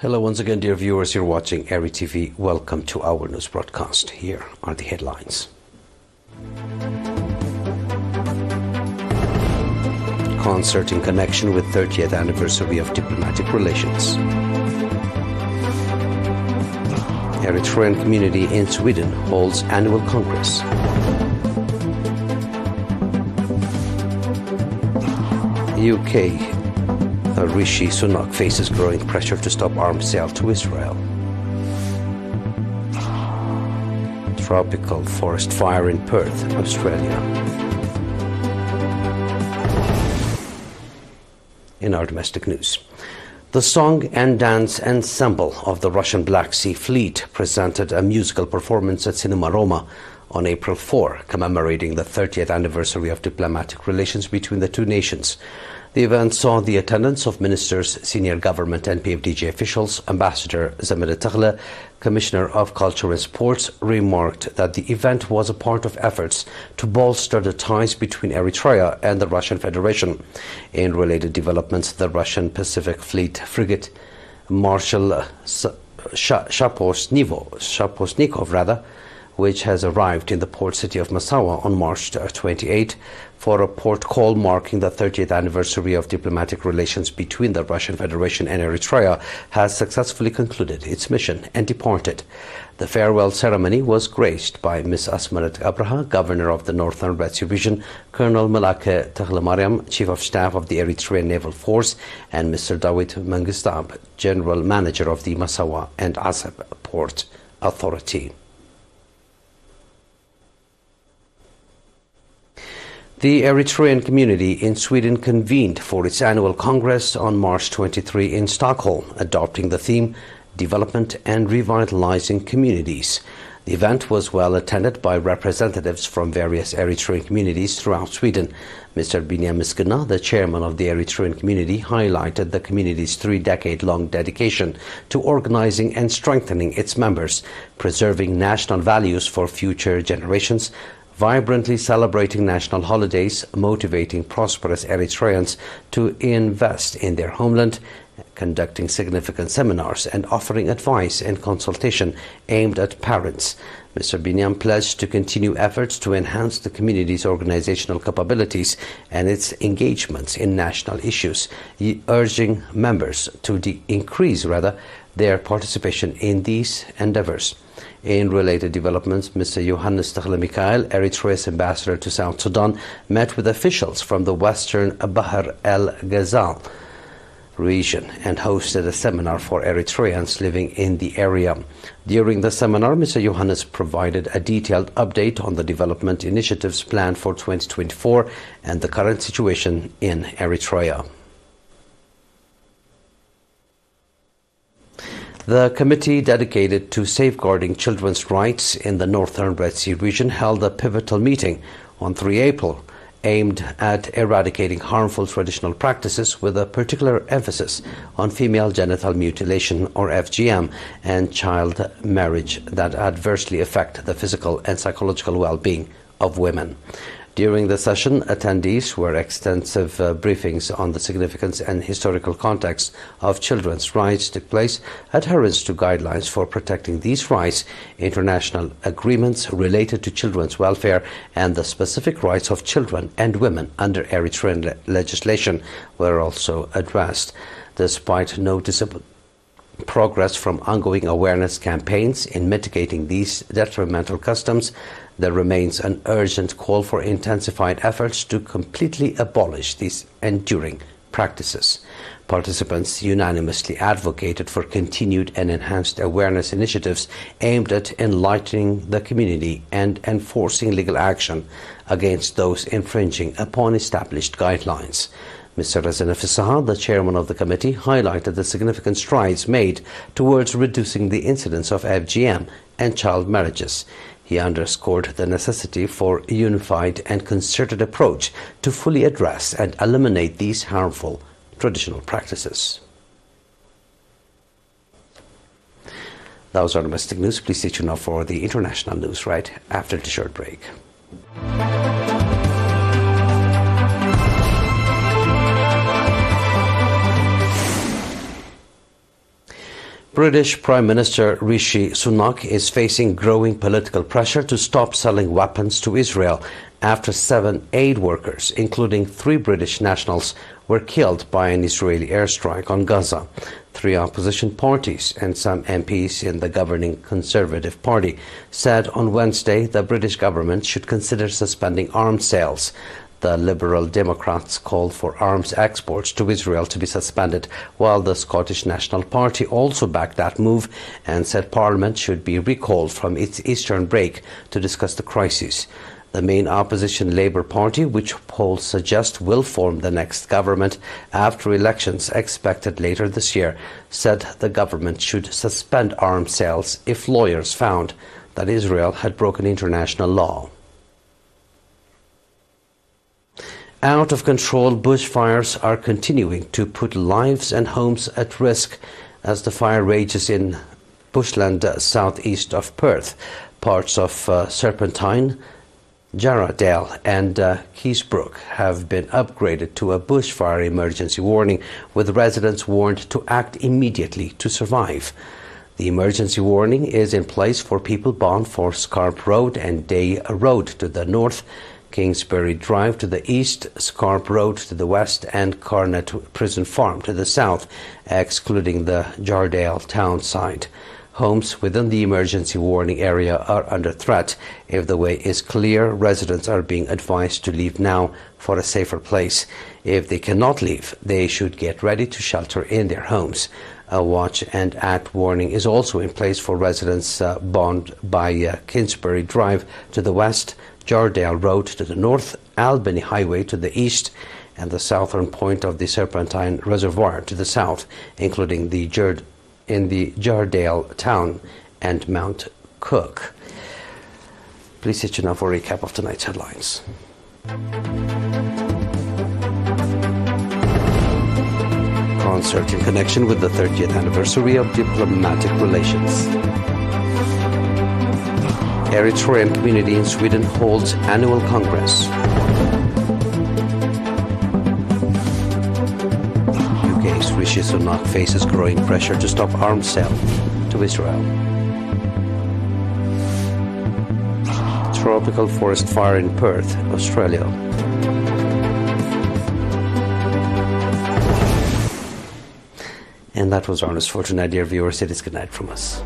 Hello once again, dear viewers. You're watching Eri TV. Welcome to our news broadcast. Here are the headlines. Concert in connection with 30th anniversary of diplomatic relations. Eritrean community in Sweden holds annual congress. UK Rishi Sunak faces growing pressure to stop arms sale to Israel. Tropical forest fire in Perth, Australia. In our domestic news, the Song and Dance Ensemble of the Russian Black Sea Fleet presented a musical performance at Cinema Roma on April 4, commemorating the 30th anniversary of diplomatic relations between the two nations. The event saw the attendance of ministers, senior government and PFDJ officials. Ambassador Zamir Taghla, Commissioner of Culture and Sports, remarked that the event was a part of efforts to bolster the ties between Eritrea and the Russian Federation. In related developments, the Russian Pacific Fleet frigate Marshal Shaposnikov, which has arrived in the port city of Massawa on March 28 for a port call marking the 30th anniversary of diplomatic relations between the Russian Federation and Eritrea, has successfully concluded its mission and departed. The farewell ceremony was graced by Ms. Asmarat Abraha, Governor of the Northern Red Sea Region, Colonel Malake Taghlamariam, Chief of Staff of the Eritrean Naval Force, and Mr. Dawit Mengistab, General Manager of the Massawa and Asab Port Authority. The Eritrean community in Sweden convened for its annual Congress on March 23 in Stockholm, adopting the theme Development and Revitalizing Communities. The event was well attended by representatives from various Eritrean communities throughout Sweden. Mr. Binyam Miskina, the chairman of the Eritrean community, highlighted the community's 3-decade-long dedication to organizing and strengthening its members, preserving national values for future generations, vibrantly celebrating national holidays, motivating prosperous Eritreans to invest in their homeland, conducting significant seminars and offering advice and consultation aimed at parents. Mr. Binyam pledged to continue efforts to enhance the community's organizational capabilities and its engagements in national issues, urging members to increase their participation in these endeavors. In related developments, Mr. Johannes Taghla Mikhail, Eritrea's ambassador to South Sudan, met with officials from the Western Bahr el Ghazal region and hosted a seminar for Eritreans living in the area. During the seminar, Mr. Johannes provided a detailed update on the development initiatives planned for 2024 and the current situation in Eritrea. The committee dedicated to safeguarding children's rights in the Northern Red Sea region held a pivotal meeting on 3 April aimed at eradicating harmful traditional practices with a particular emphasis on female genital mutilation or FGM and child marriage that adversely affect the physical and psychological well-being of women. During the session, attendees were extensive briefings on the significance and historical context of children's rights took place, adherence to guidelines for protecting these rights, international agreements related to children's welfare, and the specific rights of children and women under Eritrean legislation were also addressed. Despite noticeable progress from ongoing awareness campaigns in mitigating these detrimental customs, there remains an urgent call for intensified efforts to completely abolish these enduring practices. Participants unanimously advocated for continued and enhanced awareness initiatives aimed at enlightening the community and enforcing legal action against those infringing upon established guidelines. Mr. Razan Fisaha, the chairman of the committee, highlighted the significant strides made towards reducing the incidence of FGM and child marriages. He underscored the necessity for a unified and concerted approach to fully address and eliminate these harmful traditional practices. That was our domestic news. Please stay tuned now for the international news right after the short break. British Prime Minister Rishi Sunak is facing growing political pressure to stop selling weapons to Israel after 7 aid workers, including 3 British nationals, were killed by an Israeli airstrike on Gaza. 3 opposition parties and some MPs in the governing Conservative Party said on Wednesday the British government should consider suspending arms sales. The Liberal Democrats called for arms exports to Israel to be suspended, while the Scottish National Party also backed that move and said Parliament should be recalled from its Eastern break to discuss the crisis. The main opposition Labour Party, which polls suggest will form the next government after elections expected later this year, said the government should suspend arms sales if lawyers found that Israel had broken international law. Out of control bushfires are continuing to put lives and homes at risk as the fire rages in bushland southeast of Perth. Parts of Serpentine, Jarrahdale and Keysbrook have been upgraded to a bushfire emergency warning, with residents warned to act immediately to survive. The emergency warning is in place for people bound for Scarp Road and Day Road to the north, Kingsbury Drive to the east, Scarp Road to the west and Carnet Prison Farm to the south, excluding the Jarrahdale town side. Homes within the emergency warning area are under threat. If the way is clear, residents are being advised to leave now for a safer place. If they cannot leave, they should get ready to shelter in their homes. A watch and act warning is also in place for residents bound by Kingsbury Drive to the west, Jarrahdale Road to the north, Albany Highway to the east, and the southern point of the Serpentine Reservoir to the south, including the Jarrahdale town and Mount Cook. Please sit you now for a recap of tonight's headlines. Concert in connection with the 30th anniversary of diplomatic relations. Eritrean community in Sweden holds annual congress. UK's Rishi Sunak faces growing pressure to stop arms sale to Israel. Tropical forest fire in Perth, Australia. And that was our news for tonight, dear viewers. It is good night from us.